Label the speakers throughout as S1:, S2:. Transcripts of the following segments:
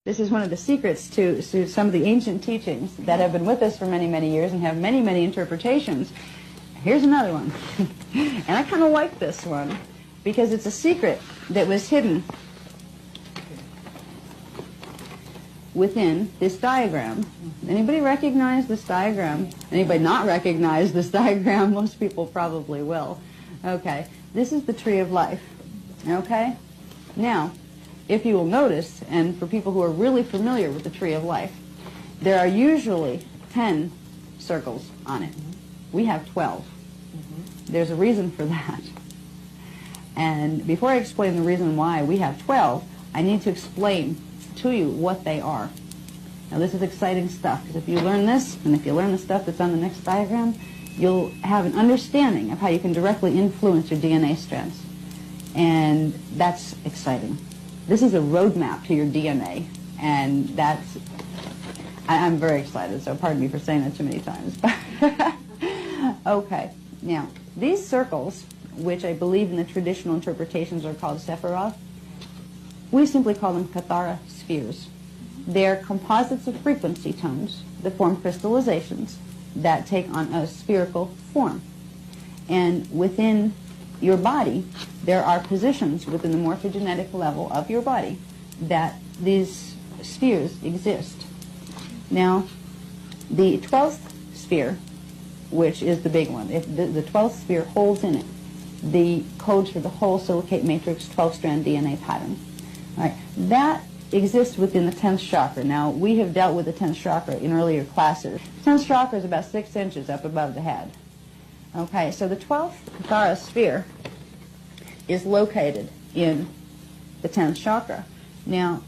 S1: This is one of the secrets to some of the ancient teachings that have been with us for many, many years and have many, many interpretations. Here's another one. And I kind of like this one because it's a secret that was hidden within this diagram. Anybody recognize this diagram? Anybody not recognize this diagram? Most people probably will. Okay, this is the tree of life. Okay? Now, if you will notice, and for people who are really familiar with the tree of life, there are usually 10 circles on it. We have 12. There's a reason for that. And before I explain the reason why we have 12, I need to explain to you what they are. Now this is exciting stuff, because if you learn this, and if you learn the stuff that's on the next diagram, you'll have an understanding of how you can directly influence your DNA strands. And that's exciting. This is a roadmap to your DNA, and that's, I'm very excited, so pardon me for saying that too many times. Okay, now, these circles, which I believe in the traditional interpretations are called sephiroth, we simply call them Kathara spheres. They're composites of frequency tones that form crystallizations that take on a spherical form. And within your body, there are positions within the morphogenetic level of your body that these spheres exist. Now, the 12th sphere, which is the big one, if the 12th sphere holds in it the codes for the whole silicate matrix 12-strand DNA pattern. All right, that exists within the 10th chakra. Now, we have dealt with the 10th chakra in earlier classes. The 10th chakra is about 6 inches up above the head. Okay, so the 12th Kathara sphere is located in the 10th chakra. Now,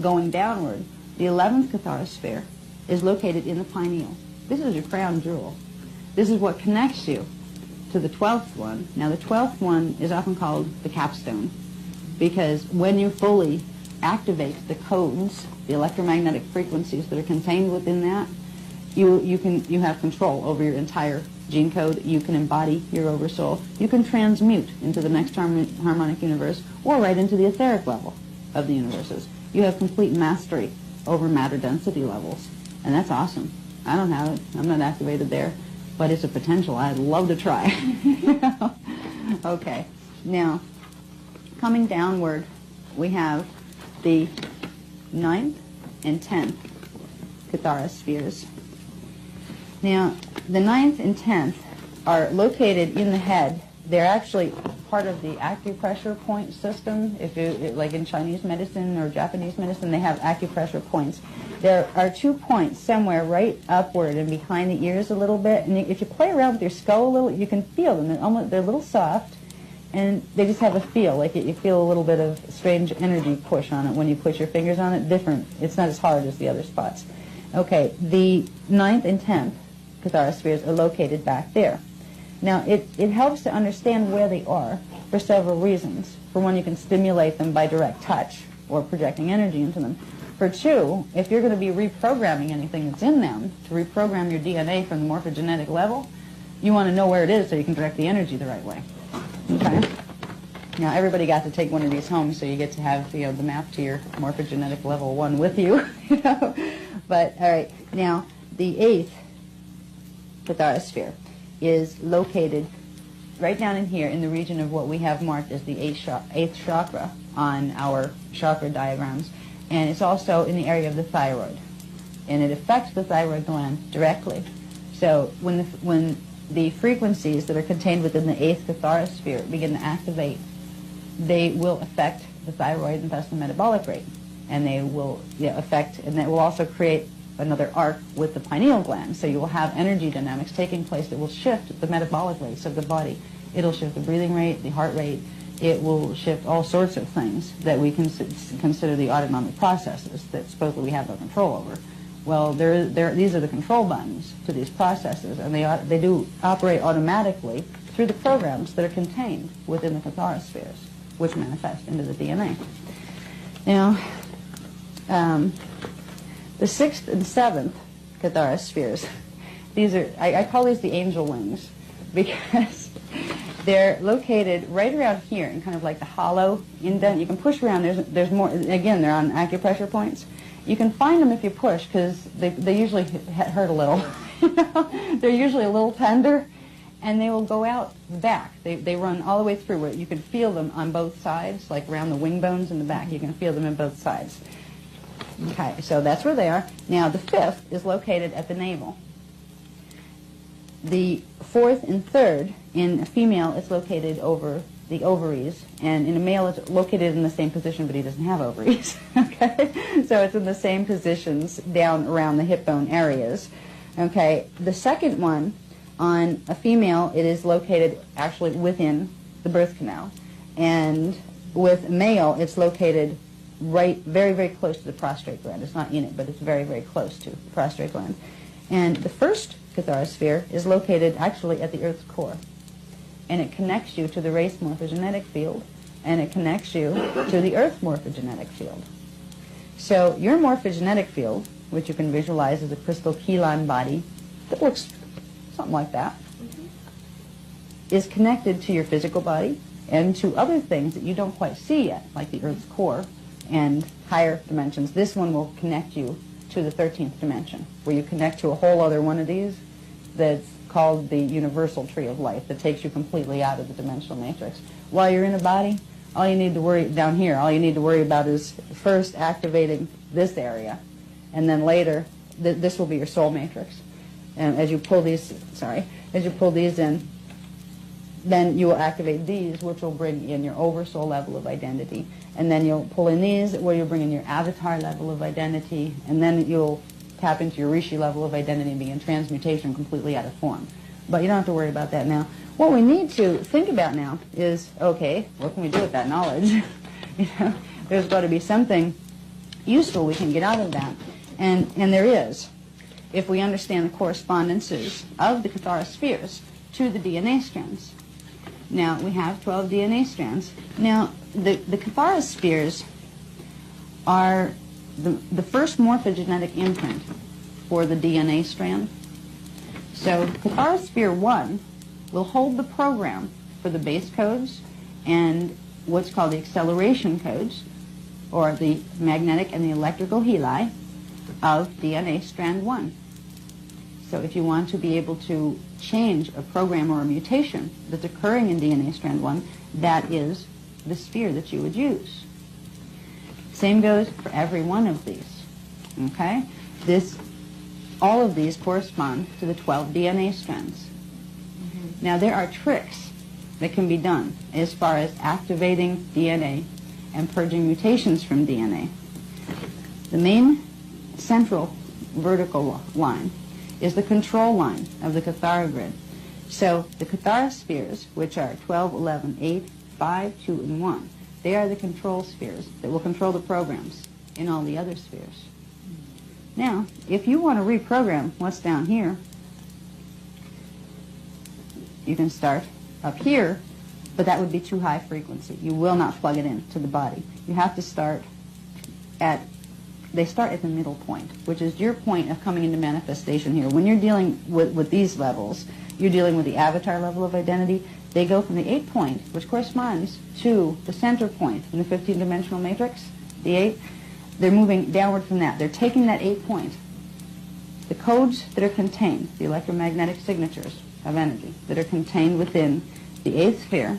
S1: going downward, the 11th Kathara sphere is located in the pineal. This is your crown jewel. This is what connects you to the 12th one. Now, the 12th one is often called the capstone, because when you fully activate the codes, the electromagnetic frequencies that are contained within that, you have control over your entire gene code. You can embody your oversoul. You can transmute into the next harmonic universe or right into the etheric level of the universes. You have complete mastery over matter density levels, and that's awesome. I don't have it. I'm not activated there, but it's a potential I'd love to try. Okay, now coming downward, we have the 9th and 10th Kathara spheres. Now, the 9th and 10th are located in the head. They're actually part of the acupressure point system. If you, like in Chinese medicine or Japanese medicine, they have acupressure points. There are 2 points somewhere right upward and behind the ears a little bit. And if you play around with your skull a little, you can feel them. They're a little soft, and they just have a feel. Like you feel a little bit of strange energy push on it when you put your fingers on it. Different. It's not as hard as the other spots. Okay, the 9th and 10th Kathara spheres are located back there. Now, it helps to understand where they are for several reasons. For one, you can stimulate them by direct touch or projecting energy into them. For two, if you're going to be reprogramming anything that's in them, to reprogram your DNA from the morphogenetic level, you want to know where it is so you can direct the energy the right way. Okay? Now, everybody got to take one of these home, so you get to have, the map to your morphogenetic level 1 with you. But, all right, now, the 8th Kathara sphere is located right down in here in the region of what we have marked as the 8th chakra on our chakra diagrams, and it's also in the area of the thyroid, and it affects the thyroid gland directly. So when the frequencies that are contained within the 8th Kathara sphere begin to activate, they will affect the thyroid and thus the metabolic rate, and they will affect, and that will also create another arc with the pineal gland. So you will have energy dynamics taking place that will shift the metabolic rates of the body. It'll shift the breathing rate, the heart rate. It will shift all sorts of things that we consider the autonomic processes that supposedly we have no control over. Well, these are the control buttons to these processes, and they do operate automatically through the programs that are contained within the Kathara spheres, which manifest into the DNA. Now, the 6th and 7th Kathara spheres, these are, I call these the angel wings, because they're located right around here in kind of like the hollow indent. You can push around. There's more, again, they're on acupressure points, You can find them if you push, because they usually hurt a little. They're usually a little tender, and they will go out the back. They run all the way through where you can feel them on both sides, like around the wing bones in the back. You can feel them in both sides. Okay, so that's where they are. Now, the fifth is located at the navel. The fourth and third, in a female, it's located over the ovaries, and in a male, it's located in the same position, but he doesn't have ovaries. Okay, so it's in the same positions down around the hip bone areas. Okay, the second one, on a female, it is located actually within the birth canal, and with a male, it's located right, very, very close to the prostrate gland. It's not in it, but it's very, very close to the prostrate gland. And the first catharosphere is located actually at the Earth's core, and it connects you to the race morphogenetic field, and it connects you to the Earth morphogenetic field. So your morphogenetic field, which you can visualize as a crystal chelan body that looks something like that, is connected to your physical body and to other things that you don't quite see yet, like the Earth's core and higher dimensions. This one will connect you to the 13th dimension, where you connect to a whole other one of these that's called the universal tree of life, that takes you completely out of the dimensional matrix. While you're in a body, all you need to worry down here, all you need to worry about is first activating this area, and then later this will be your soul matrix. And as you pull these, as you pull these in, then you will activate these, which will bring in your oversoul level of identity. And then you'll pull in these, where you'll bring in your avatar level of identity, and then you'll tap into your rishi level of identity and begin transmutation completely out of form. But you don't have to worry about that now. What we need to think about now is, okay, what can we do with that knowledge? You know, there's got to be something useful we can get out of that. And there is, if we understand the correspondences of the catharospheres to the DNA strands. Now, we have 12 DNA strands. Now, the catharospheres are the first morphogenetic imprint for the DNA strand. So catharosphere 1 will hold the program for the base codes and what's called the acceleration codes, or the magnetic and the electrical heli of DNA strand 1. So if you want to be able to change a program or a mutation that's occurring in DNA strand 1, that is the sphere that you would use. Same goes for every one of these. Okay? All of these correspond to the 12 DNA strands. Now, there are tricks that can be done as far as activating DNA and purging mutations from DNA. The main central vertical line is the control line of the catharogrid. So the catharospheres, which are 12, 11, 8, 5, 2, and 1, they are the control spheres that will control the programs in all the other spheres. Now, if you want to reprogram what's down here, you can start up here, but that would be too high frequency. You will not plug it into the body. You have to start they start at the middle point, which is your point of coming into manifestation here. When you're dealing with these levels, you're dealing with the avatar level of identity. They go from the 8 point, which corresponds to the center point in the 15-dimensional matrix, the 8. They're moving downward from that. They're taking that 8 point. The codes that are contained, the electromagnetic signatures of energy that are contained within the 8th sphere,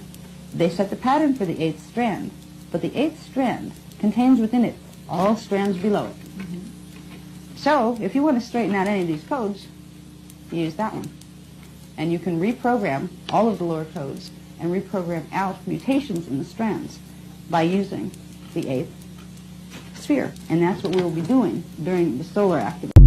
S1: they set the pattern for the 8th strand, but the 8th strand contains within it all strands below it. So, if you want to straighten out any of these codes, you use that one. And you can reprogram all of the lower codes and reprogram out mutations in the strands by using the 8th sphere. And that's what we will be doing during the solar activation.